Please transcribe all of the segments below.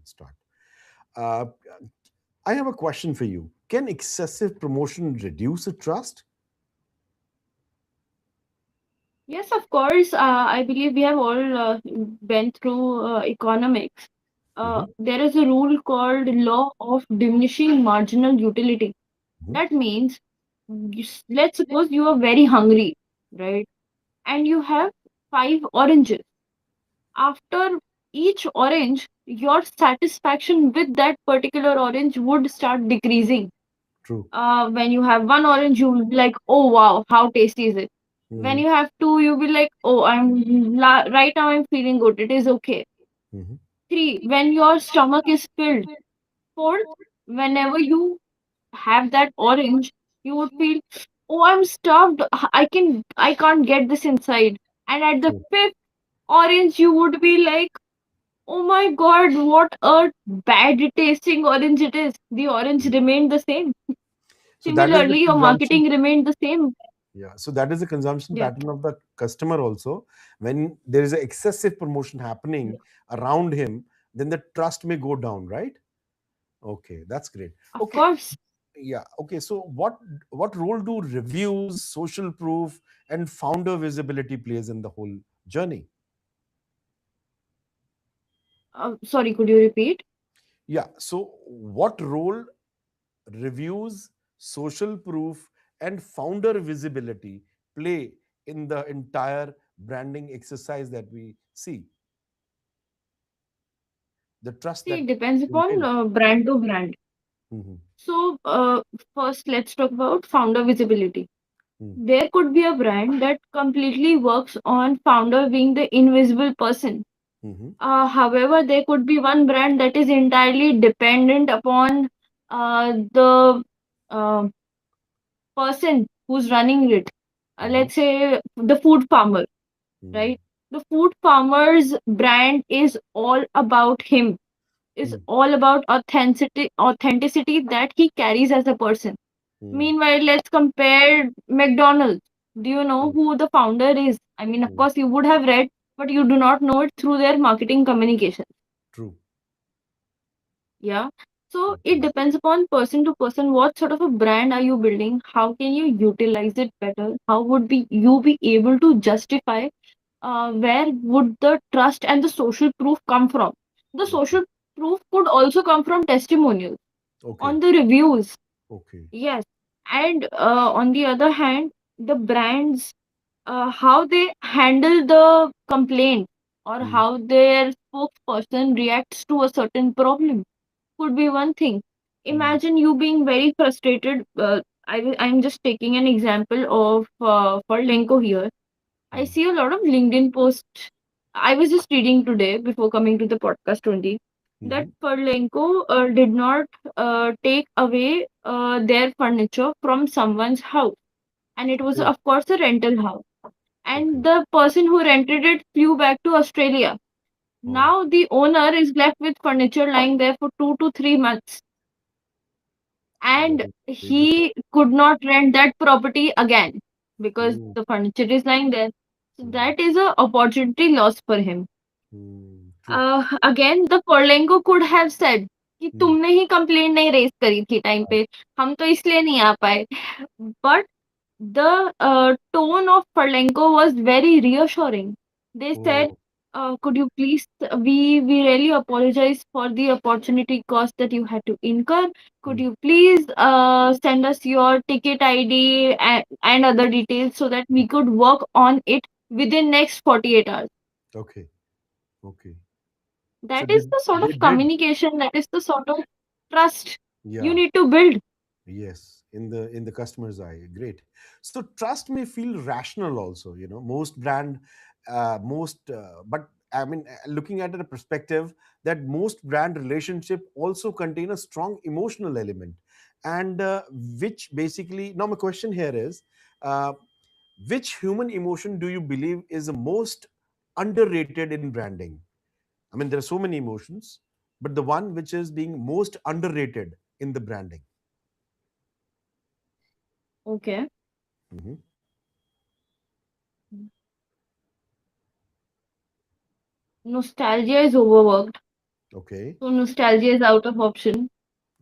start. Uh, I have a question for you. Can excessive promotion reduce the trust? Yes, of course. I believe we have all been through economics. Mhm, There is a rule called law of diminishing marginal utility. mhm, That means, let's suppose you are very hungry, right? And you have five oranges. After each orange, your satisfaction with that particular orange would start decreasing. true. When you have one orange, you will be like, oh wow, how tasty is it? When Mhm, you have two, you'll be like, oh, right now I'm feeling good. It is okay. mhm, Three, when your stomach is filled. Fourth, whenever you have that orange, you would feel, oh, I'm stuffed. I can't get this inside. And at the true. fifth orange, you would be like, oh my God, what a bad tasting orange it is. The orange remained the same. So that is the Similarly, your consumption. marketing remained the same. Yeah. So that is the consumption Yeah. pattern of the customer also. When there is an excessive promotion happening around him, then the trust may go down, right? Okay, that's great. Of Okay, course. yeah. Okay, so what role do reviews, social proof, and founder visibility plays in the whole journey? Sorry, could you repeat? Yeah. So what role reviews, social proof, and founder visibility play in the entire branding exercise that we see, the trust See, that it depends you upon build? brand to brand. Mhm, So, first, let's talk about founder visibility. mhm, There could be a brand that completely works on founder being the invisible person. mhm, However, there could be one brand that is entirely dependent upon the uh, person who's running it. mhm, Let's say the food farmer, mhm, right? The food farmer's brand is all about him, is mhm, all about authenticity that he carries as a person. mhm, Meanwhile, let's compare McDonald's. Do you know mhm, who the founder is? I mean, of mhm. course, you would have read, but you do not know it through their marketing communication. True. Yeah. So it Okay. depends upon person to person. What sort of a brand are you building? How can you utilize it better? How would be you be able to justify where would the trust and the social proof come from? The Okay. social proof could also come from testimonials Okay. on the reviews. Okay. Yes. And on the other hand, the brands, how they handle the complaint or Mhm, how their spokesperson reacts to a certain problem could be one thing. mhm, Imagine you being very frustrated. I'm just taking an example of for Lenko here. I mhm, see a lot of LinkedIn posts. I was just reading today before coming to the podcast 20 that mhm. Furlenco did not take away their furniture from someone's house, and it was, Oh, of course, a rental house. And okay. the person who rented it flew back to Australia. Oh, Now the owner is left with furniture lying there for 2 to 3 months, that and is dangerous. he could not rent that property again because Mm, the furniture is lying there. So mm, that is a opportunity loss for him. true. Again the Korlenko could have said कि Mm, तुमने ही complaint नहीं raise करी थी time पे, हम तो इसलिए नहीं आ पाए. But the tone of Parlenko was very reassuring. They said, oh, could you please, we really apologize for the opportunity cost that you had to incur. Could mm, you please send us your ticket ID and other details so that we could work on it within next 48 hours. okay. Okay. So That is the sort they of did. communication, that is the sort of trust you Yeah. need to build. Yes, in the customer's eye. Great. So trust may feel rational also. Most brand, but I mean, looking at it a perspective that most brand relationship also contain a strong emotional element, and which basically now my question here is, uh, which human emotion do you believe is the most underrated in branding? I mean, there are so many emotions, but the one which is being most underrated in the branding. Okay. Mhm. Nostalgia is overworked. Okay. So nostalgia is out of option.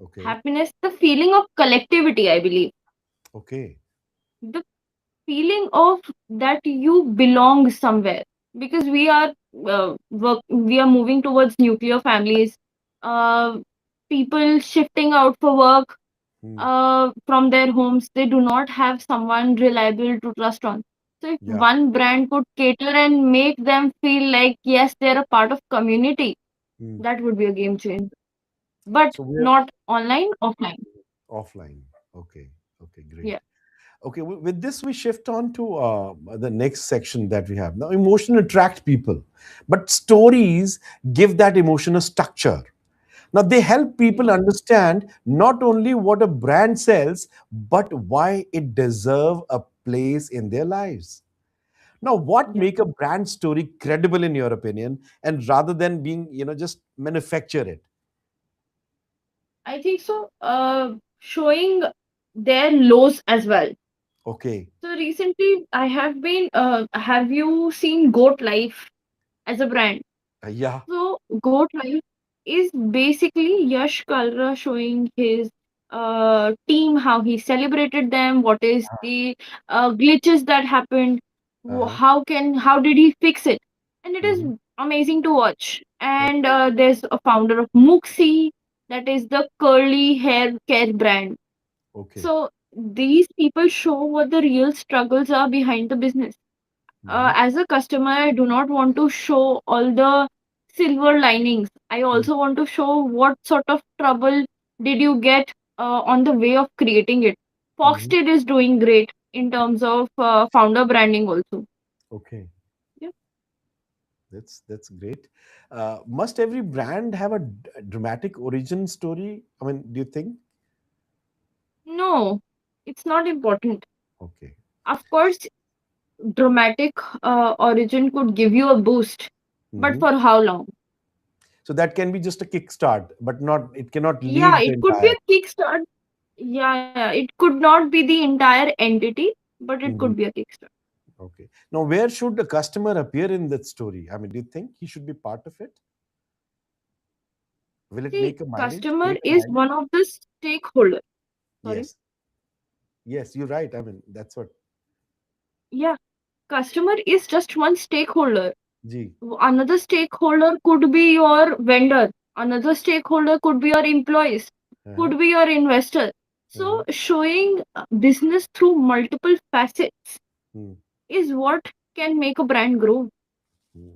Okay. Happiness, the feeling of collectivity, I believe. Okay. The feeling of that you belong somewhere, because we are moving towards nuclear families, uh, people shifting out for work Hmm. from their homes. They do not have someone reliable to trust on. So if Yeah. one brand could cater and make them feel like yes, they're a part of community, Hmm. that would be a game changer. But So we're not online, offline. offline. Okay. Okay. Great. Yeah. Okay. With this, we shift on to the next section that we have now. Emotion attract people, but stories give that emotion a structure. Now, they help people Yeah. understand not only what a brand sells, but why it deserves a place in their lives. Now, what Yeah. make a brand story credible in your opinion, and rather than being, just manufacture it? I think so. Showing their lows as well. Okay. So recently, I have been. Have you seen Goat Life as a brand? Yeah. So Goat Life is basically Yash Kalra showing his team how he celebrated them. What is the glitches that happened? Uh-huh. How did he fix it? And it is Hmm. amazing to watch. And Okay. there's a founder of Muxi, that is the curly hair care brand. Okay. So these people show what the real struggles are behind the business. Hmm. As a customer, I do not want to show all the silver linings. I also want to show what sort of trouble did you get on the way of creating it. Hmm. Foxted is doing great in terms of founder branding also. Okay. Yeah. That's great. Must every brand have a dramatic origin story? I mean, do you think? No, it's not important. Okay. Of course, dramatic origin could give you a boost, but Hmm. for how long? So that can be just a kickstart, but not. It cannot Yeah, lead the it could be entire. a kickstart. Yeah, it could not be the entire entity, but it Mhm. could be a kickstart. Okay. Now, where should the customer appear in that story? I mean, do you think he should be part of it? Will it See, make a mileage? customer Create a is mileage? one of the stakeholder. Sorry. Yes. Yes, you're right. I mean, that's what. Yeah, customer is just one stakeholder. G. Another stakeholder could be your vendor. Another stakeholder could be your employees, Uh-huh. could be your investor. Uh-huh. So showing business through multiple facets Hmm. is what can make a brand grow. Hmm.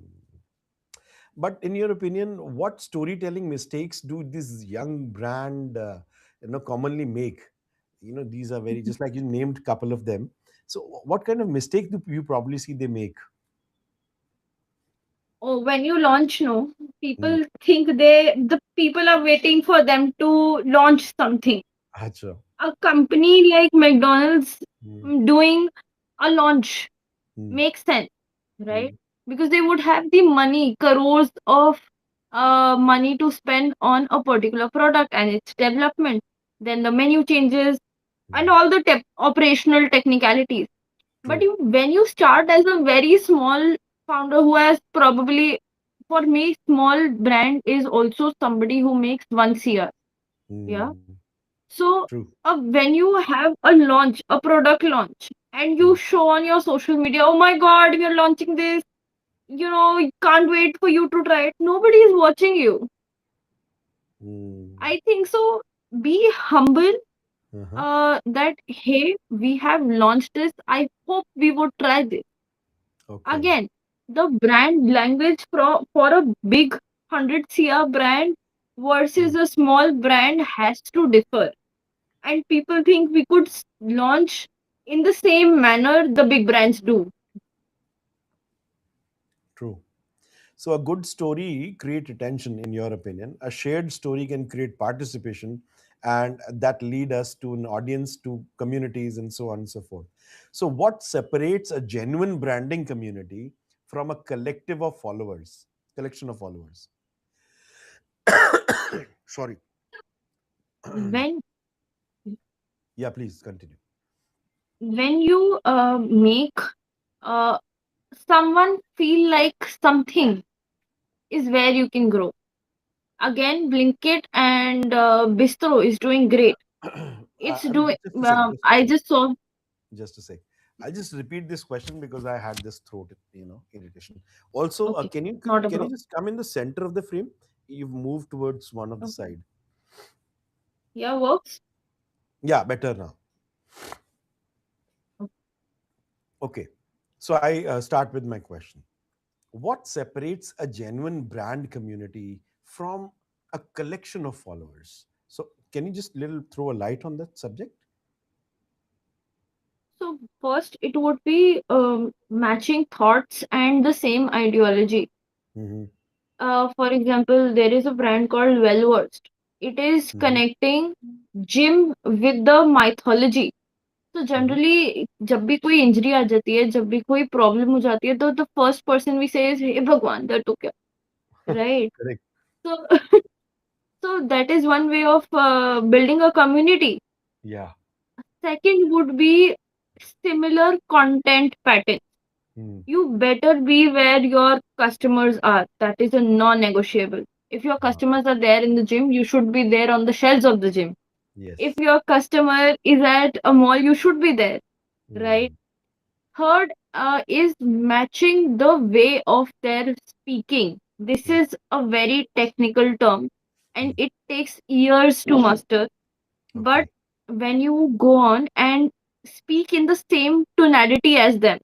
But in your opinion, what storytelling mistakes do this young brand, commonly make? These are very just like you named couple of them. So, what kind of mistake do you probably see they make? Oh, when you launch, no, Hmm. people think the people are waiting for them to launch something. Acha. A company like McDonald's Hmm. doing a launch Hmm. makes sense, Hmm. right? Because they would have the money, crores of money to spend on a particular product and its development, then the menu changes and Hmm. all the operational technicalities. But True. when you start as a very small founder who has probably, for me, small brand is also somebody who makes 1 CR. Yeah. Hmm. So True. when you have a launch, a product launch, and Hmm. you show on your social media, oh my God, we are launching this, can't wait for you to try it. Nobody is watching you. Hmm. I think so. Be humble. Uh-huh. That hey, we have launched this. I hope we would try this. Okay. Again, the brand language for a big 100 CR brand Hmm. versus a small brand has to differ. And people think we could launch in the same manner the big brands do. True. So a good story create attention, in your opinion. A shared story can create participation, and that lead us to an audience, to communities, and so on and so forth. So what separates a genuine branding community from a collective of followers, collection of followers? Sorry. When Yeah, please continue. when you make uh, someone feel like something is where you can grow. Again, Blinkit and Bistro is doing great. It's I mean, doing. just a sec, just a I sec, just saw. just a sec. I'll just repeat this question because I had this throat, irritation. Also, Okay, can you not a can you problem. just come in the center of the frame? You've moved towards one of the Okay. side. Yeah, works. Yeah, better now. Okay. So I start with my question. What separates a genuine brand community from a collection of followers? So can you just little throw a light on that subject? So first, it would be matching thoughts and the same ideology. Mm-hmm. For example, there is a brand called Wellversed. It is Mm-hmm. connecting gym with the mythology. तो Mm-hmm. Generally जब भी कोई injury आ जाती है, जब भी कोई problem हो जाती है, तो द फर्स्ट पर्सन वी से इज हे भगवान दैट टू क्या, right? Correct. So so that is one way of building a community. Yeah. Second would be similar content pattern. Mm. You better be where your customers are. That is a non-negotiable. If your Ah, customers are there in the gym, you should be there on the shelves of the gym. If yes. your customer is at a mall, you should be there, right? Mm. Third is matching the way of their speaking. This Mm. is a very technical term and Mm. it takes years to master. But Okay. when you go on and speak in the same tonality as them,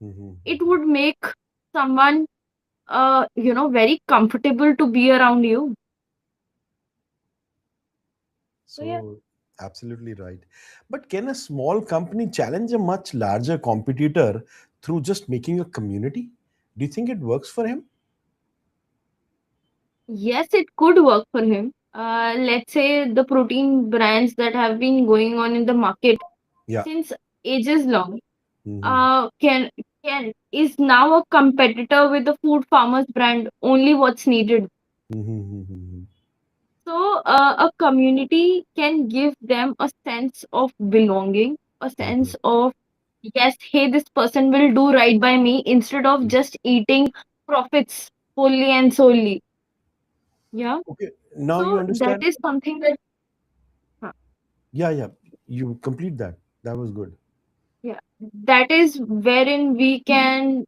it Mm-hmm. would make someone, very comfortable to be around you. So, yeah. So, absolutely right. But can a small company challenge a much larger competitor through just making a community? Do you think it works for him? Yes, it could work for him. Let's say the protein brands that have been going on in the market Yeah. since ages long Mm-hmm. can is now a competitor with the food farmers brand, only what's needed. Mm-hmm. So a community can give them a sense of belonging, a Mm-hmm. sense of yes, hey, this person will do right by me instead of just eating profits wholly and solely. Yeah. Okay. Now you So that understand. is something that huh, Yeah, yeah. You complete that. That was good. yeah, that is wherein we can,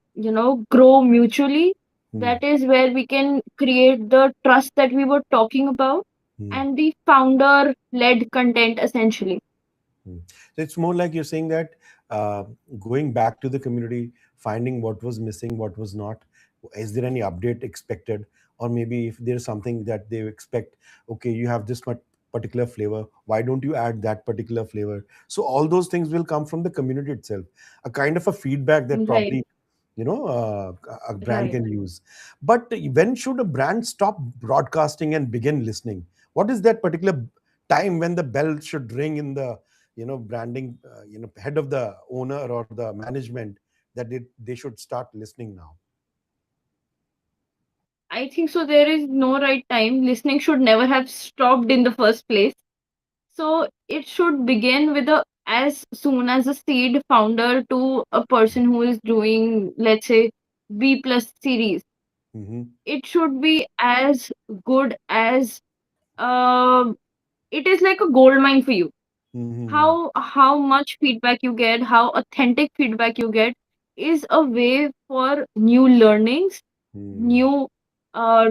grow mutually. Hmm. That is where we can create the trust that we were talking about Hmm. and the founder led content essentially. Hmm. So it's more like you're saying that uh, going back to the community, finding what was missing, what was not. Is there any update expected? Or maybe if there's something that they expect, okay, you have this much particular flavor, why don't you add that particular flavor? So all those things will come from the community itself, a kind of a feedback that Right, probably a brand right. can use. But when should a brand stop broadcasting and begin listening? What is that particular time when the bell should ring in the branding head of the owner or the management, that they should start listening now? I think so. There is no right time. Listening should never have stopped in the first place. So it should begin with a as soon as a seed founder to a person who is doing, let's say, B plus series. Mm-hmm. It should be as good as uh, it is like a gold mine for you. Mm-hmm. How much feedback you get, how authentic feedback you get is a way for new learnings, Mm. new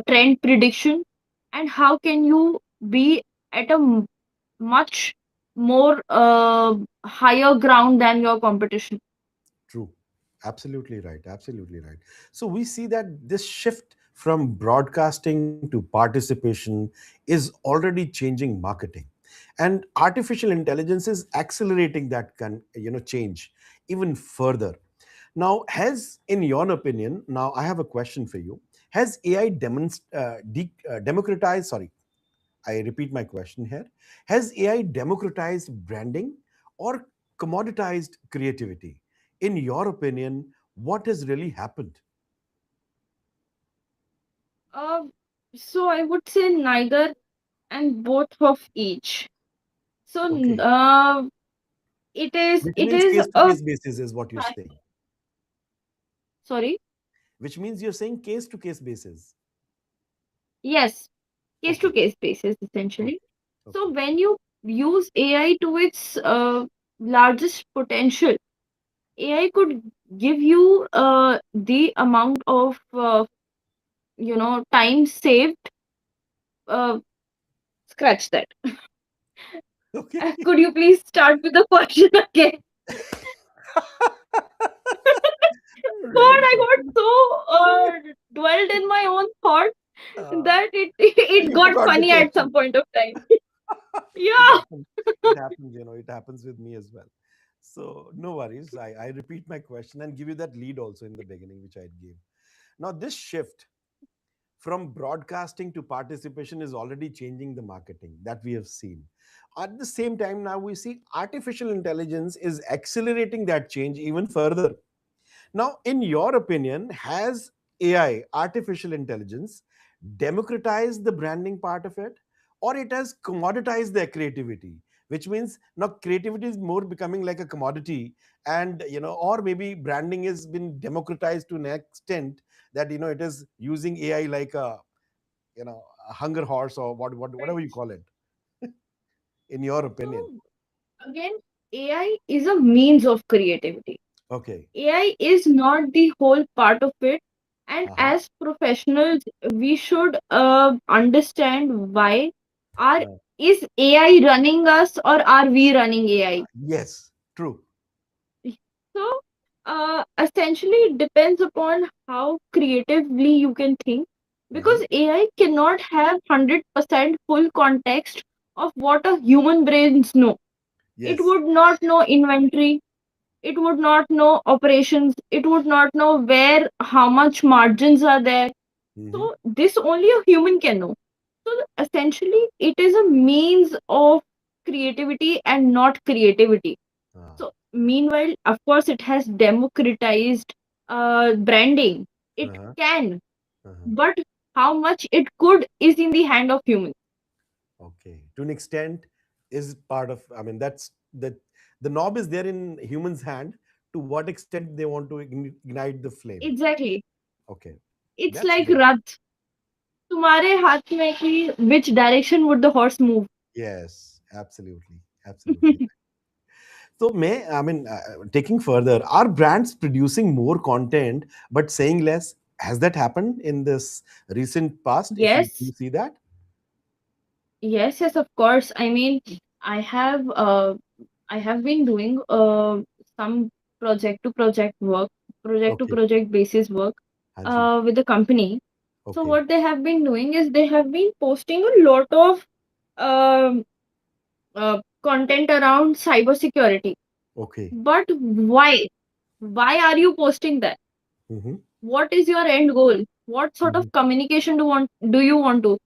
trend prediction, and how can you be at a much more higher ground than your competition. True. Absolutely right. Absolutely right. So we see that this shift from broadcasting to participation is already changing marketing, and artificial intelligence is accelerating that change even further. Now, in your opinion, now I have a question for you. Has AI democratized? Sorry, I repeat my question here. Has AI democratized branding or commoditized creativity? In your opinion, what has really happened? uh, so I would say neither and both of each. So Okay, it is which it means is case to a case basis is what you're saying. sorry. Which means you're saying case to case basis. Yes, case to Okay. case basis essentially. Okay. So Okay. when you use AI to its largest potential, AI could give you the amount of time saved. Uh, Scratch that. Okay. Could you please start with the question again? God, Really? I got so dwelled in my own thoughts Uh, that it you got forgot the funny at some question. point of time. It Yeah. happens. It happens. It happens with me as well. So no worries. I repeat my question and give you that lead also in the beginning, which I gave. Now, this shift from broadcasting to participation is already changing the marketing that we have seen. At the same time, now we see artificial intelligence is accelerating that change even further. Now, in your opinion, has AI, artificial intelligence, democratized the branding part of it, or it has commoditized their creativity? Which means now creativity is more becoming like a commodity, and or maybe branding has been democratized to an extent that it is using AI like a hunger horse or whatever you call it. In your opinion? So again, AI is a means of creativity. Okay. AI is not the whole part of it. And Uh-huh. as professionals, we should understand why are Uh, is AI running us or are we running AI? yes, true. So essentially it depends upon how creatively you can think Hmm. because AI cannot have 100% full context of what a human brains know. It Yes. would not know inventory, it would not know operations, it would not know where how much margins are there. Hmm. So this only a human can know. So essentially it is a means of creativity and not creativity. Uh, So meanwhile, of course, it has democratized branding. It uh-huh. can, Uh-huh. but how much it could is in the hand of humans. Okay. To an extent, is part of. I mean, that's the knob is there in humans' hand. To what extent they want to ignite the flame? Exactly. Okay, It's that's like great. Rath. तुम्हारे हाथ में कि which direction would the horse move? Yes, absolutely, absolutely. So, I mean, taking further, are brands producing more content but saying less? Has that happened in this recent past? If you Yes, see that? yes, of course. I mean, I have uh, I have been doing some project to Okay. project basis work Haji. with the company. So Okay. what they have been doing is they have been posting a lot of um content around cybersecurity. Okay. But why? Why are you posting that? Mm-hmm. What is your end goal? What sort Mm-hmm. of communication do you want to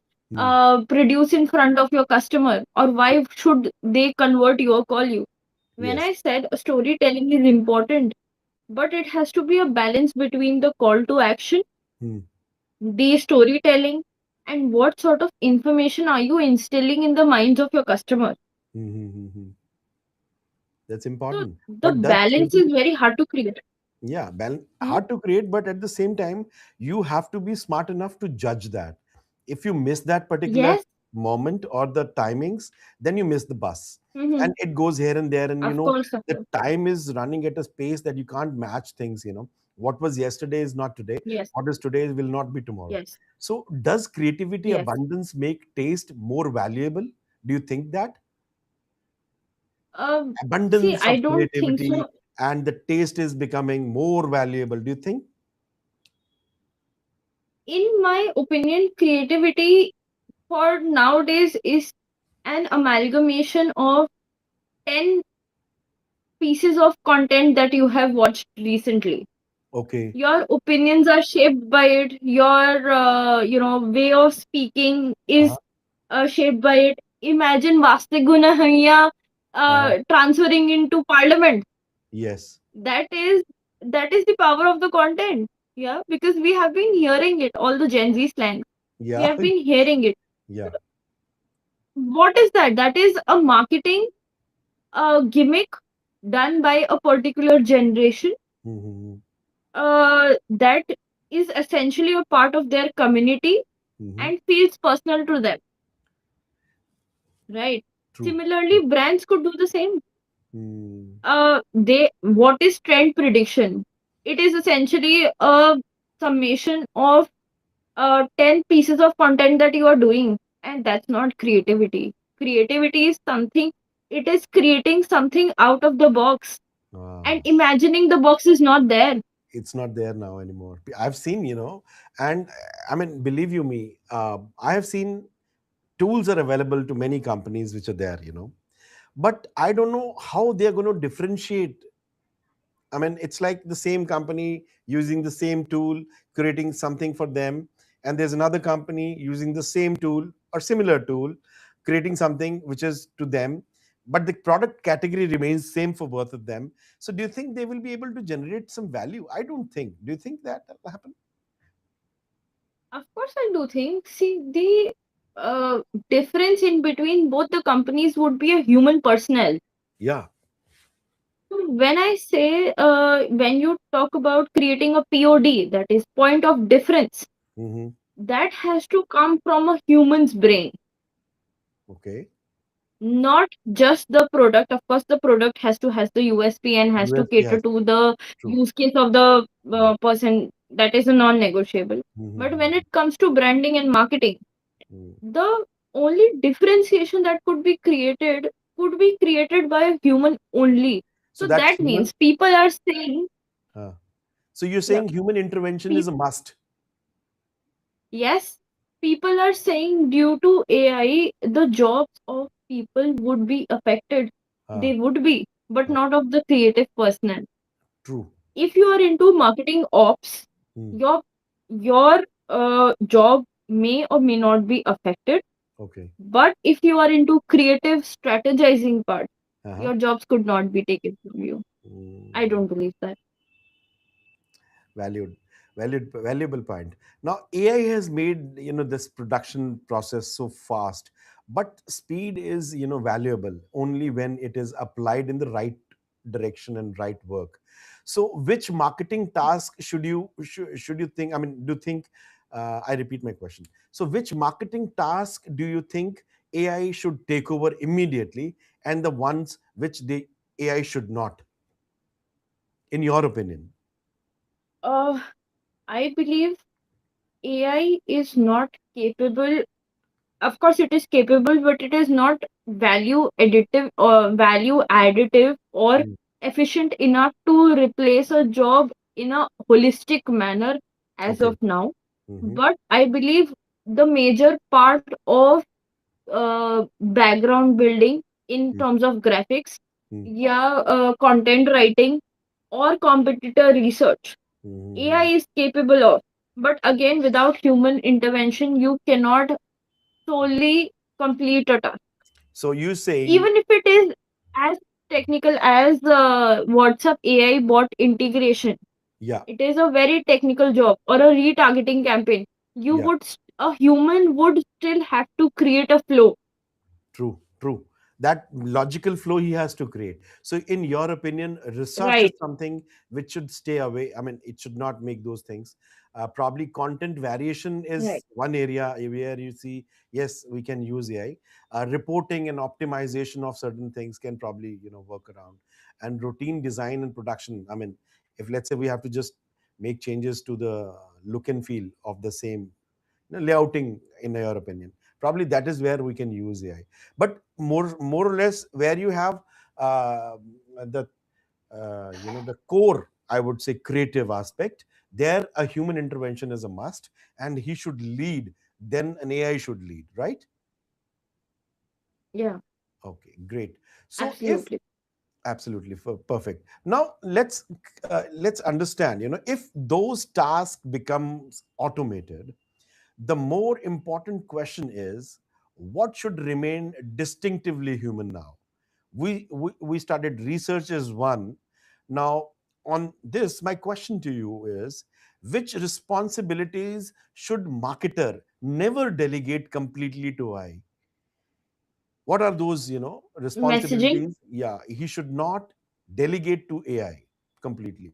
produce in front of your customer, or why should they convert you or call you? When Yes. I said storytelling is important, but it has to be a balance between the call to action, Mm-hmm. the storytelling, and what sort of information are you instilling in the minds of your customer. Mm-hmm. That's So important. the But does balance is creativity, very hard to create. yeah, Hmm? hard to create, but at the same time, you have to be smart enough to judge that. If you miss that particular Yes. moment or the timings, then you miss the bus. Hmm. And it goes here and there, and Of course, of the course. time is running at a pace that you can't match things. What was yesterday is not today. Yes. What is today will not be tomorrow. Yes. So, does creativity Yes. abundance make taste more valuable? Do you think that? See, Abundance I of don't think creativity so. and the taste is becoming more valuable, do you think? In my opinion, creativity for nowadays is an amalgamation of 10 pieces of content that you have watched recently. Okay. Your opinions are shaped by it. Your, way of speaking Uh-huh. is shaped by it. Imagine Vaste Gunahaya Uh-huh. transferring into parliament. Yes. That is the power of the content. Yeah, because we have been hearing it, all the Gen Z slang. We Yeah. have been hearing it. Yeah. What is that? That is a marketing gimmick done by a particular generation Mm-hmm. that is essentially a part of their community. Mm-hmm. and feels personal to them, right? True. True. Similarly, brands could do the same. Mm. They what is trend prediction? It is essentially a summation of 10 pieces of content that you are doing, and that's not creativity. Creativity is something, it is creating something out of the box, and Ah. imagining the box is not there. It's not there now anymore. I've seen, and I mean, believe you me, I have seen tools are available to many companies which are there, but I don't know how they're going to differentiate. I mean, it's like the same company using the same tool, creating something for them, and there's another company using the same tool or similar tool, creating something which is to them, but the product category remains same for both of them. So, do you think they will be able to generate some value? I don't think. Do you think that will happen? Of course, I do think. See, the difference in between both the companies would be a human personnel. Yeah. When I say, when you talk about creating a POD, that is point of difference, Hmm. that has to come from a human's brain, Okay. not just the product. Of course, the product has the USP and has to USP cater has to the true. use case of the person. That is a non-negotiable. But when Mm-hmm. it comes to branding and marketing, Mm. the only differentiation that could be created by a human only. So So that that human. means people are saying, Uh, so you're yeah, saying human intervention is a people, must. yes, people are saying due to AI, the jobs of people would be affected. Uh, They would be, but uh, not of the creative personnel. true. If you are into marketing ops, Mm. your job may or may not be affected. Okay. But if you are into creative strategizing part, Uh-huh. your jobs could not be taken from you. I Mm. don't believe that. Valued, valuable point. Now AI has made this production process so fast, but speed is valuable only when it is applied in the right direction and right work. So which marketing task should you think, I mean, do you think, I repeat my question. So which marketing task do you think AI should take over immediately, and the ones which the AI should not, in your opinion? Uh, I believe AI is not capable. Of course, it is capable, but it is not value additive or Mm. efficient enough to replace a job in a holistic manner as Okay. of now. Mm-hmm. But I believe the major part of background building in terms of graphics, Mm. yeah, content writing or competitor research, AI Mhm. is capable of. But again, without human intervention, you cannot solely complete a task. So you saying, Even if it is as technical as WhatsApp AI bot integration, yeah, it is a very technical job, or a retargeting campaign. yeah, A human would still have to create a flow. true, true. That logical flow he has to create. So, in your opinion, research is Right, something which should stay away. I mean, it should not make those things. Probably content variation is right. one area where you see, yes, we can use AI. Reporting and optimization of certain things can probably, work around. And routine design and production. I mean, if let's say we have to just make changes to the look and feel of the same layouting, in your opinion, probably that is where we can use AI. But more or less where you have uh, the the core, I would say, creative aspect, there a human intervention is a must, and he should lead, then an AI should lead, right? Yeah, Okay, great. So if absolutely. absolutely perfect. Now let's understand, if those tasks becomes automated, the more important question is, what should remain distinctively human now? We started research as one. Now, on this, my question to you is, which responsibilities should marketer never delegate completely to AI? What are those, Messaging, responsibilities? Yeah, he should not delegate to AI completely.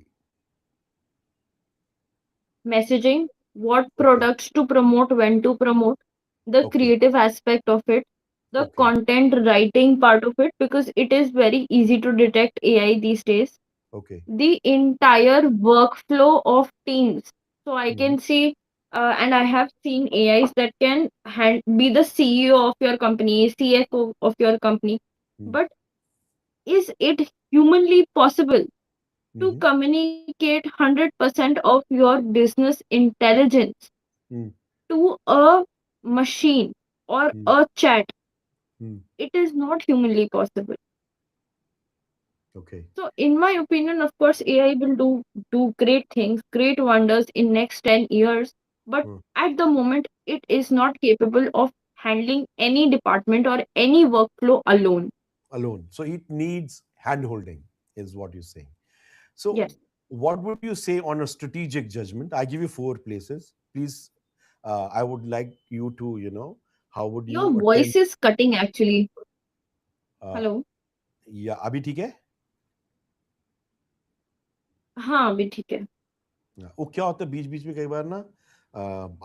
messaging, what Okay. products to promote, when to promote, the Okay. creative aspect of it, the Okay. content writing part of it, because it is very easy to detect AI these days, Okay. the entire workflow of teams. So I Hmm. can see, and I have seen AIs that can be the CEO of your company, CFO of your company. Hmm. But is it humanly possible to Hmm. communicate 100% of your business intelligence Hmm. to a machine or Hmm. a chat? Hmm. It is not humanly possible. Okay. So, in my opinion, of course, AI will do great things, great wonders in next 10 years. But Hmm. at the moment, it is not capable of handling any department or any workflow alone. Alone. So it needs hand holding, is what you're saying. So, Yes, what would you say on a strategic judgment? I give you four places. Please, I would like you to, how would your you voice attempt? is cutting actually. Uh, Hello. या अभी ठीक है? हाँ अभी ठीक है. वो क्या होता है बीच बीच में कई बार ना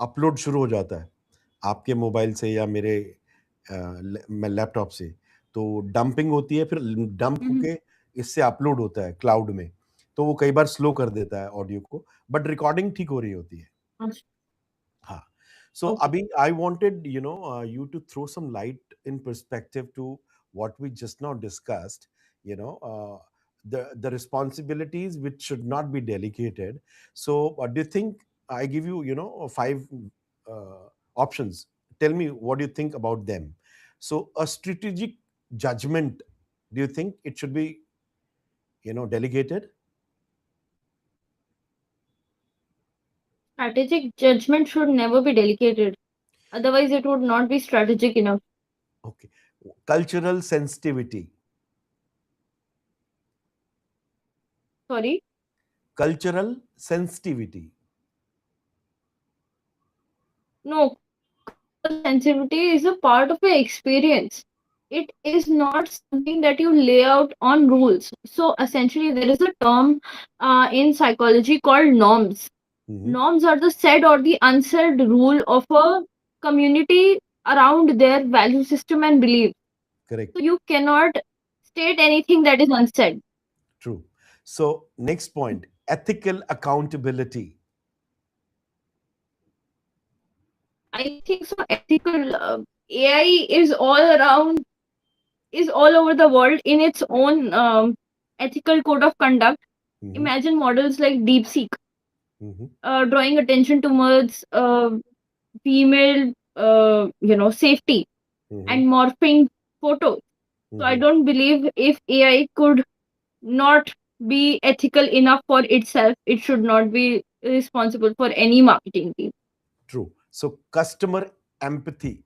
अपलोड शुरू हो जाता है आपके मोबाइल से या मेरे मैं लैपटॉप से तो डंपिंग होती है फिर डंप Mhm. होके इससे अपलोड होता है क्लाउड में तो वो कई बार स्लो कर देता है ऑडियो को बट रिकॉर्डिंग ठीक हो रही होती है अच्छा, हाँ so okay. abhi I wanted you to throw some light in perspective to what we just now discussed you know the responsibilities which should not be delegated so do you think I give you five uh, options tell me what do you think about them so a strategic judgment do you think it should be delegated Strategic judgment should never be delegated. Otherwise, it would not be strategic enough. okay cultural sensitivity Sorry. cultural sensitivity No, cultural sensitivity is a part of your experience. It is not something that you lay out on rules. So, essentially, there is a term in psychology called norms. hmm Norms are the said or the unsaid rule of a community around their value system and belief. correct So, you cannot state anything that is unsaid. True. So, next point ethical accountability. I think so. Ethical AI is all around, is all over the world in its own ethical code of conduct. hmm Imagine models like DeepSeek, hmm drawing attention towards female, safety hmm and morphing photos. So I hmm don't believe if AI could not be ethical enough for itself, it should not be responsible for any marketing team. True. So, customer empathy.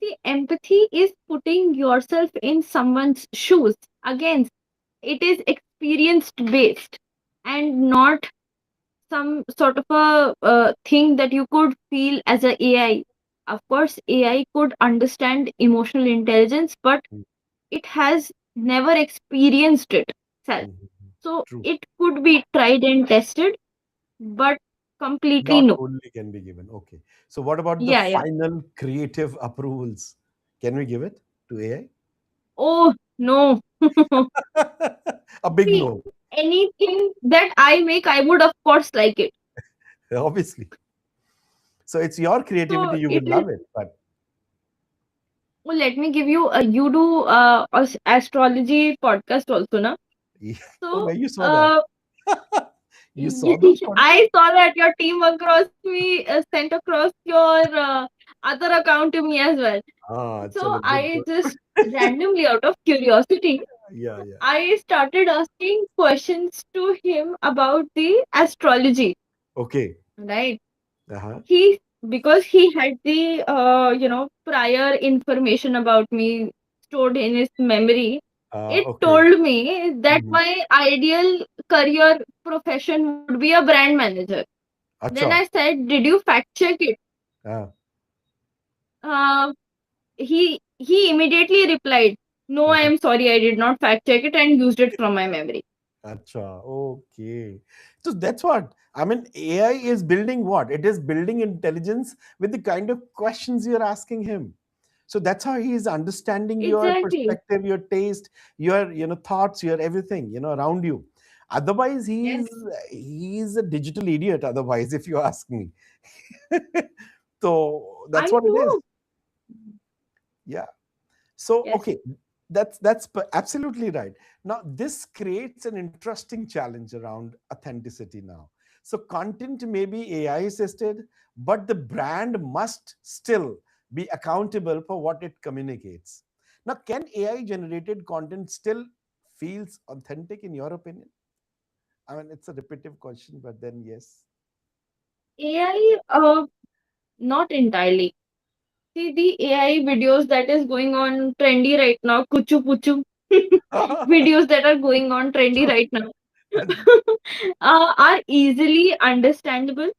See, empathy is putting yourself in someone's shoes. Again, it is experience based and not some sort of a thing that you could feel as a AI. Of course, AI could understand emotional intelligence, but it has never experienced it itself. Mhm. So True. it could be tried and tested, but completely Not no. only can be given. Okay. So, what about the Yeah, yeah. final creative approvals? Can we give it to AI? Oh no. A big See, no, anything that I make, I would of course like it. obviously. So, it's your creativity, So you it will is. love it. But Well, let me give you a, you do astrology podcast also, na? oh, So man, you saw that. You saw those podcasts? I saw that your team across me sent across your other account to me as well. Ah, So chalo, good, I good. just randomly, out of curiosity, Yeah, yeah. I started asking questions to him about the astrology, Okay. right? Uh-huh. He, because he had the prior information about me stored in his memory, it Okay. told me that Mhm. my ideal career profession would be a brand manager. Then Acha. I said, did you fact check it? Uh, uh, he immediately replied, no, I uh-huh. am sorry, I did not fact check it and used it from my memory. Acha. Okay. So that's what. I mean, AI is building what? It is building intelligence with the kind of questions you're asking him. So that's how he is understanding your Exactly. perspective, your taste, your thoughts, your everything around you. Otherwise, Yes. he's a digital idiot. Otherwise, if you ask me, so that's I what it is. know. Yeah. So Yes. okay, that's absolutely right. Now this creates an interesting challenge around authenticity now. So content may be AI assisted, but the brand must still be accountable for what it communicates. Now, can AI generated content still feels authentic in your opinion? I mean, it's a repetitive question, but then yes. AI, not entirely. See the AI videos that is going on trendy right now, kuchu puchu videos that are going on trendy True. right now, are easily understandable.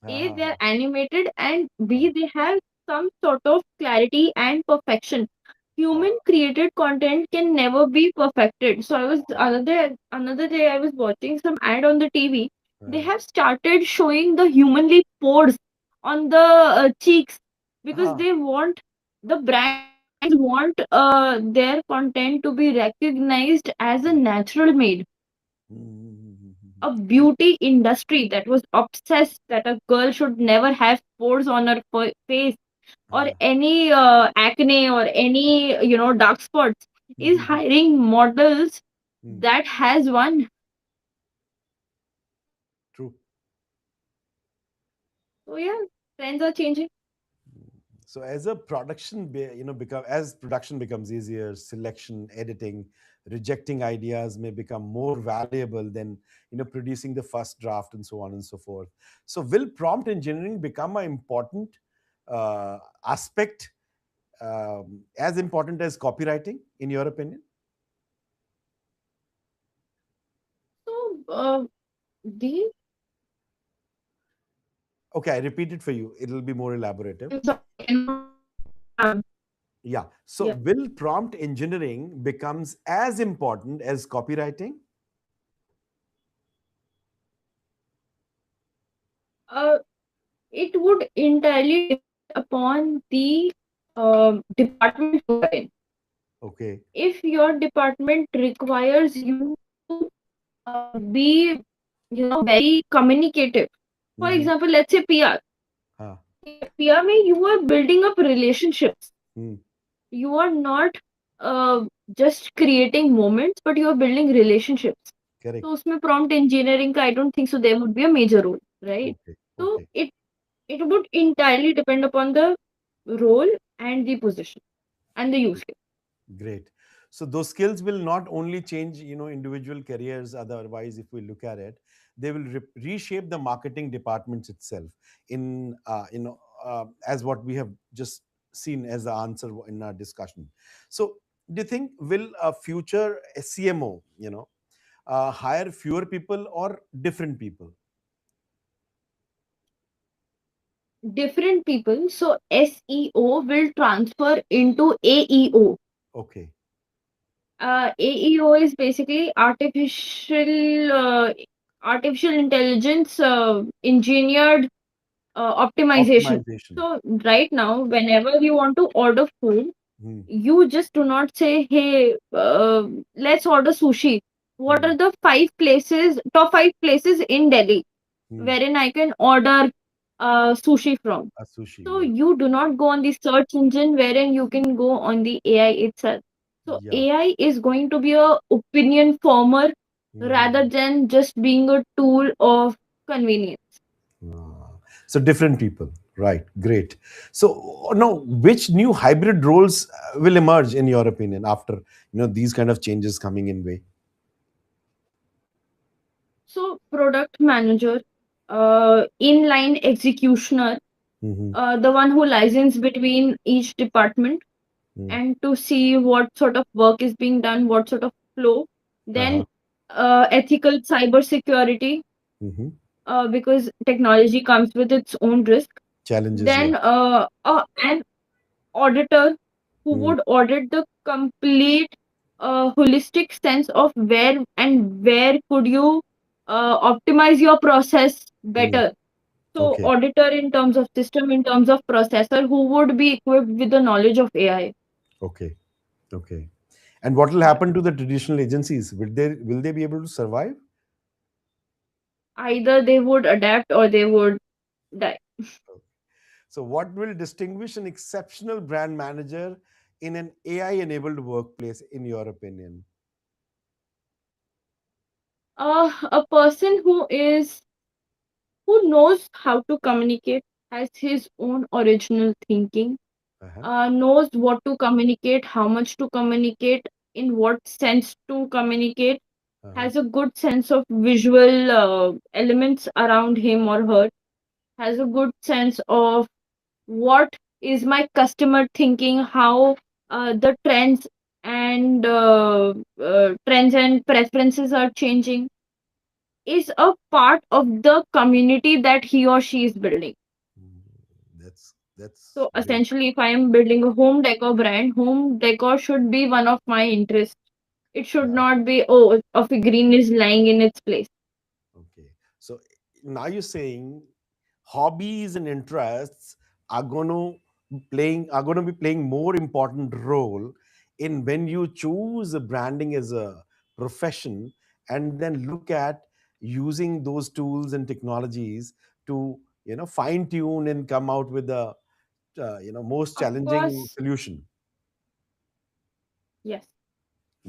A, they are animated, and B, they have some sort of clarity and perfection. Human created content can never be perfected. So I was another day I was watching some ad on the TV. They have started showing the humanly pores on the cheeks because they want the brands want their content to be recognized as a natural made. A beauty industry that was obsessed that a girl should never have pores on her face or any acne or any dark spots is hiring models that has one. True. So yeah, trends are changing. So as a become as production becomes easier, selection, editing, rejecting ideas may become more valuable than producing the first draft and so on and so forth. So will prompt engineering become an important aspect, as important as copywriting in your opinion? So the Okay, I repeat it for you, it'll be more elaborative. I'm sorry, cannot Yeah, so yeah. will prompt engineering becomes as important as copywriting? Uh, it would entirely depend upon the department you are in. Okay. If your department requires you to be very communicative, for Mm-hmm. example, let's say PR. Ah. PR में you are building up relationships. Hmm. You are not uh, just creating moments, but you are building relationships. So Correct. उसमें prompt engineering का I don't think so there would be a major role, right? Okay. So Okay. it would entirely depend upon the role and the position and the use case. Great. So those skills will not only change, individual careers. Otherwise, if we look at it, they will reshape the marketing departments itself. As what we have just seen as the answer in our discussion. So, do you think will a future CMO, hire fewer people or different people? Different people. So SEO will transfer into AEO. Okay. AEO is basically artificial intelligence engineered optimization. Optimization. So right now, whenever you want to order food, Hmm. you just do not say, "Hey, let's order sushi." What Hmm. are the top five places in Delhi Hmm. wherein I can order sushi from? A sushi. So Yeah. you do not go on the search engine wherein you can go on the AI itself. So Yeah. AI is going to be a opinion former rather Hmm. than just being a tool of convenience. Ah, so different people, right? Great. So now, which new hybrid roles will emerge in your opinion after these kind of changes coming in way? So product manager, inline executioner, Mm-hmm. the one who license between each department and to see what sort of work is being done, what sort of flow. Uh-huh. Then ethical cyber security, Mm-hmm. because technology comes with its own risk. Challenges, yeah. Then an auditor who Mm. would audit the complete holistic sense of where could you optimize your process Mm. better. So Okay. auditor in terms of system, in terms of processor, who would be equipped with the knowledge of AI. Okay. Okay. And what will happen to the traditional agencies? Will they be able to survive? Either they would adapt or they would die. So, what will distinguish an exceptional brand manager in an AI-enabled workplace, in your opinion? A person who knows how to communicate, has his own original thinking, Uh-huh. knows what to communicate, how much to communicate, in what sense to communicate, Uh-huh. has a good sense of visual elements around him or her, has a good sense of what is my customer thinking, how the trends and preferences are changing, is a part of the community that he or she is building. Mm, that's So great. essentially, if I am building a home decor brand, home decor should be one of my interests. It should Yeah. not be, oh, a figurine is lying in its place. Okay. So now you're saying hobbies and interests are going to be playing more important role in when you choose a branding as a profession, and then look at using those tools and technologies to fine tune and come out with the most Of challenging course, solution. yes.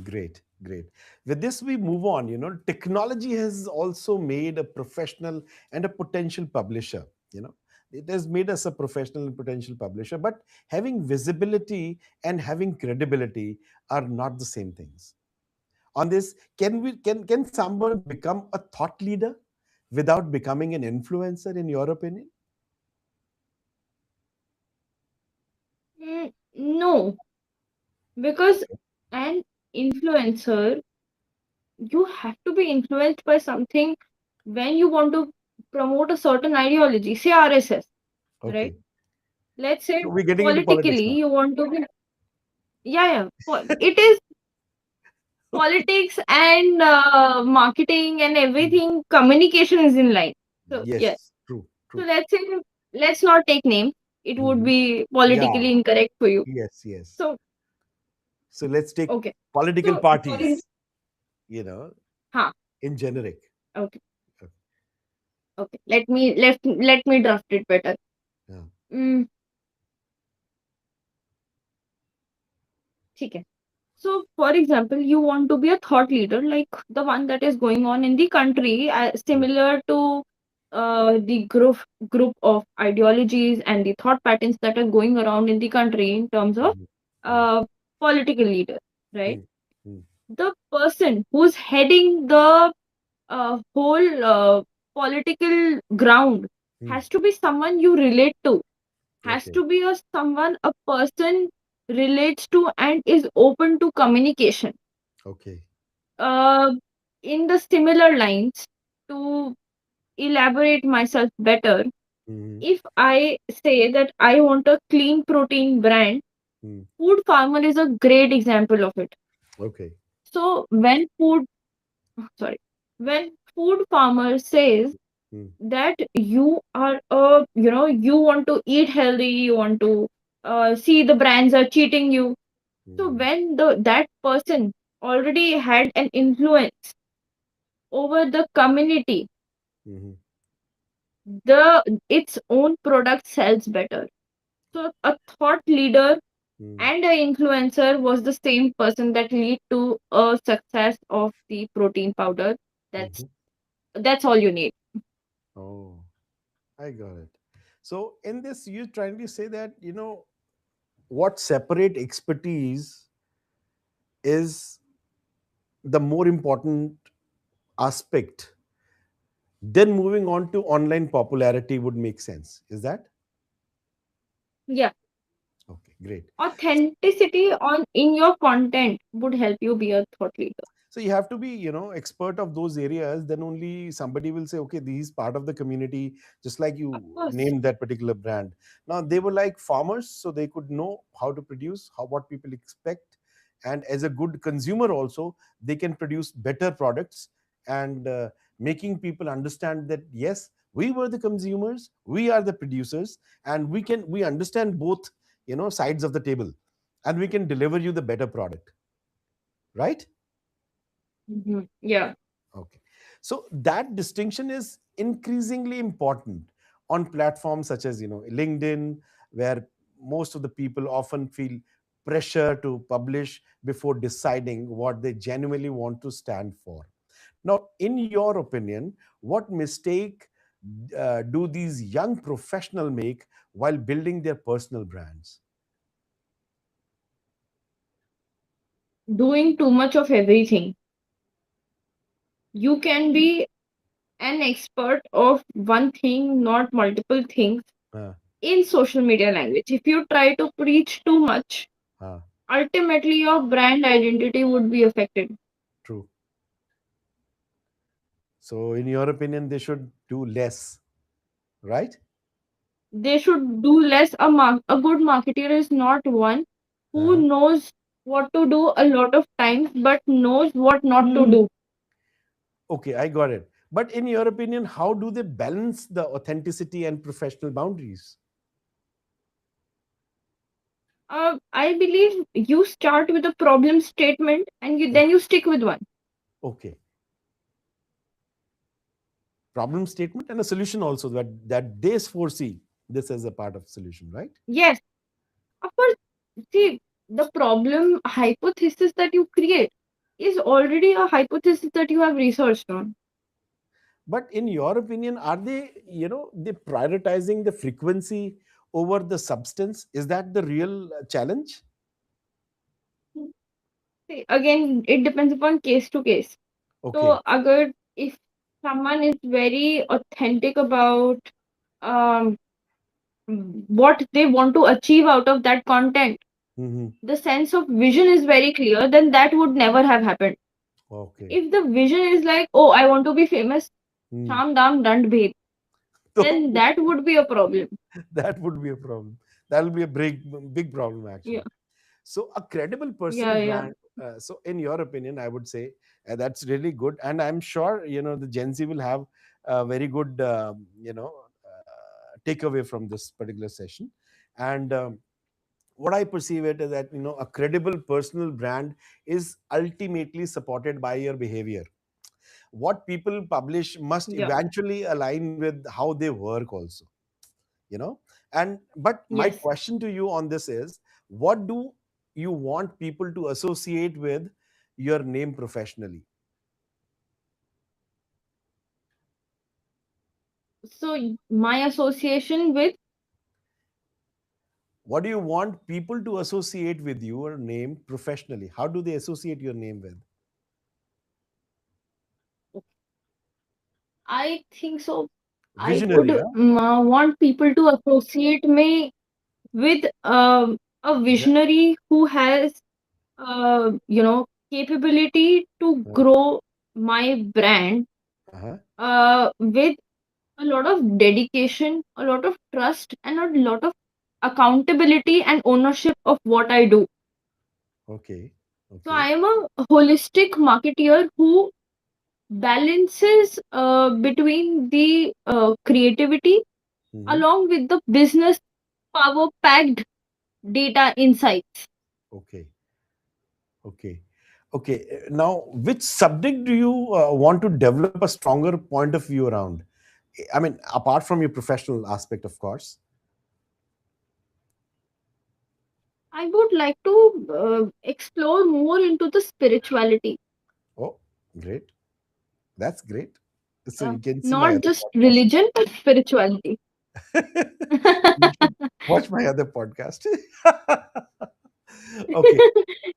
Great, great. With this, we move on. Technology has also made a professional and a potential publisher. It has made us a professional and potential publisher, but having visibility and having credibility are not the same things. On this, can someone become a thought leader without becoming an influencer, in your opinion? No, because an influencer, you have to be influenced by something when you want to promote a certain ideology, say RSS, right? Okay. Let's say So we're getting into politics politically now. you want to be, yeah, yeah. It is politics and marketing and everything, communication is in line. So yes. Yes, true, So true. let's say, let's not take names. It would Hmm. be Yeah. politically incorrect for you. Yes, yes. So So let's take okay. political So for parties, you know, huh, in generic. okay, okay. Let me draft it better. Yeah. Mm, ठीक है. So, for example, you want to be a thought leader like the one that is going on in the country, similar to the group of ideologies and the thought patterns that are going around in the country in terms of Mm-hmm. Mm-hmm. uh, political leader, right? Mm-hmm. The person who's heading the whole political ground Mm. has to be someone you relate to, has Okay. to be a person relates to and is open to communication. Okay. uh, in the similar lines, to elaborate myself better, Mm-hmm. if I say that I want a clean protein brand, Mm. Food Farmer is a great example of it. Okay. So sorry, when Food Farmer says Mm. that you are you want to eat healthy, you want to see the brands are cheating you. So Mm-hmm. when that person already had an influence over the community, Mm-hmm. the its own product sells better. So a thought leader Mm. and an influencer was the same person that lead to a success of the protein powder. That's Mm-hmm. that's all you need. Oh, I got it. So in this, you're trying to say that what separate expertise is the more important aspect. Then moving on to online popularity would make sense. Is that Yeah, okay? Great. authenticity on in your content would help you be a thought leader. So you have to be expert of those areas, then only somebody will say, okay, this is part of the community, just like Of you course. named that particular brand. Now they were like farmers, so they could know how to produce, how what people expect, and as a good consumer also, they can produce better products, and making people understand that yes, we were the consumers, we are the producers, and we understand both, sides of the table, and we can deliver you the better product, right? Yeah. Okay. So that distinction is increasingly important on platforms such as, LinkedIn, where most of the people often feel pressure to publish before deciding what they genuinely want to stand for. Now, in your opinion, what mistake do these young professionals make while building their personal brands? Doing too much of everything. You can be an expert of one thing, not multiple things Uh, in social media language. If you try to preach too much, uh, ultimately your brand identity would be affected. True. So, in your opinion, they should do less, right? They should do less. A good marketer is not one who Uh-huh. knows what to do a lot of times but knows what not to do. Okay, I got it. But in your opinion, how do they balance the authenticity and professional boundaries? I believe you start with a problem statement and Uh, then you stick with one. Okay, problem statement and a solution also, that they foresee this as a part of solution, right? Yes, of course. See, the problem hypothesis that you create is already a hypothesis that you have researched on. But in your opinion, are they prioritizing the frequency over the substance? Is that the real challenge? See, again, it depends upon case to case. Okay. So, agar if someone is very authentic about um, what they want to achieve out of that content, Hmm. the sense of vision is very clear, then that would never have happened. Okay. If the vision is like, oh, I want to be famous, Hmm. sham dam dand bheb, So then that would be a problem. that would be a problem. That will be a big problem Yeah, actually. So a credible yeah, personal yeah. brand. So in your opinion, I would say that's really good, and I'm sure the Gen Z will have a very good takeaway from this particular session. And what I perceive it is that a credible personal brand is ultimately supported by your behavior. What people publish must Yeah. eventually align with how they work also, you know and but my Yes. question to you on this is, what do you want people to associate with your name professionally? So my association with, What do you want people to associate with your name professionally? How do they associate your name with? I think so. I would Visionary, huh? want people to associate me with a Yeah. visionary who has, capability to Uh, grow my brand uh-huh. with a lot of dedication, a lot of trust, and a lot of accountability and ownership of what I do. Okay. So Okay. I am a holistic marketeer who balances between the creativity Hmm. along with the business power packed data insights. Okay. Okay. Okay. Now, which subject do you want to develop a stronger point of view around? I mean, apart from your professional aspect, of course. I would like to explore more into the spirituality, Oh, great. That's great. So you can see my not other just podcast. religion, but spirituality. You should watch my other podcast. Okay.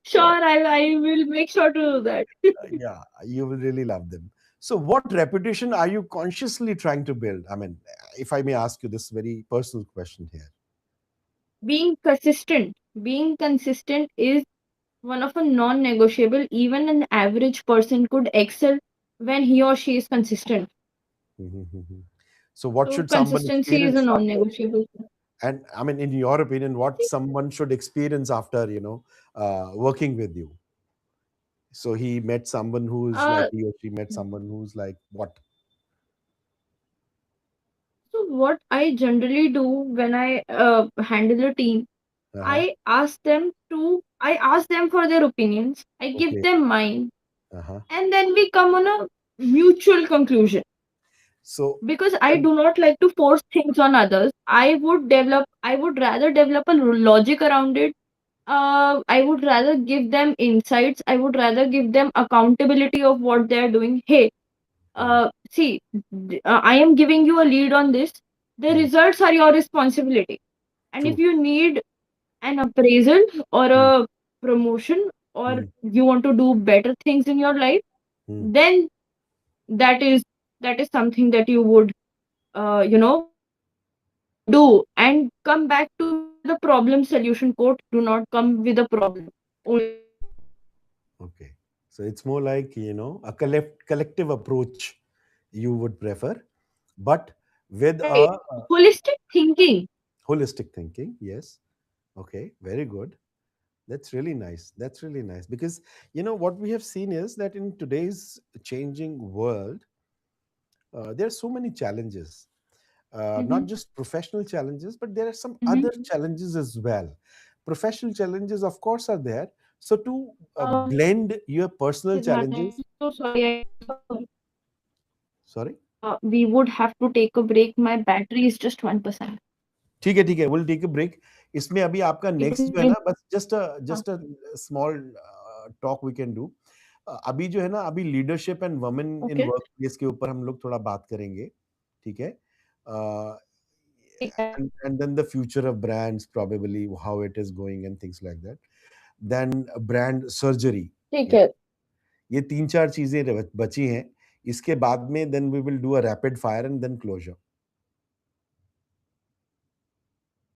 Sure, So, I will make sure to do that. yeah, you will really love them. So, what reputation are you consciously trying to build? I mean, if I may ask you this very personal question here. Being consistent is one of a non-negotiable. Even an average person could excel when he or she is consistent. Mhm. So, what So should someone consistency is a experience after? non-negotiable. And I mean, in your opinion, what someone should experience after working with you? So he met someone who's like uh he or she met someone who's like what? what I generally do when I handle a team, Uh-huh. I ask them for their opinions. I give Okay. them mine, Uh-huh. and then we come on a mutual conclusion. So, Because I do not like to force things on others. I would rather develop a logic around it. I would rather give them insights. I would rather give them accountability of what they are doing. Hey, mm, see, I am giving you a lead on this. The mm, results are your responsibility. And if true. you need an appraisal or Mm, a promotion, or mm, you want to do better things in your life, mm. then that is something that you would do, and come back to the problem solution quote. Do not come with a problem, only a solution. Okay. So it's more like, a collective approach you would prefer, but with Right. a Holistic thinking. holistic thinking. Yes. Okay. Very good. That's really nice. That's really nice because, what we have seen is that in today's changing world, there are so many challenges, not Mm-hmm. just professional challenges, but there are some other Mm-hmm. challenges as well. Professional challenges, of course, are there. So to blend your This personal is happening. challenges, I'm so sorry. I'm so sorry. sorry. We would have to take a break. My battery is just 1%. ठीक है, will take a break. इसमें अभी आपका It next will जो है be. ना, बस just a small talk we can do. अभी जो है ना, अभी leadership and women in Okay. Work place के ऊपर हम लोग थोड़ा बात करेंगे. ठीक है. ठीक है. And then the future of brands, probably how it is going and things like that. Then brand surgery. ठीक Yeah. है. ये तीन चार चीजें बची हैं. इसके बाद में then we will do a rapid fire and then closure.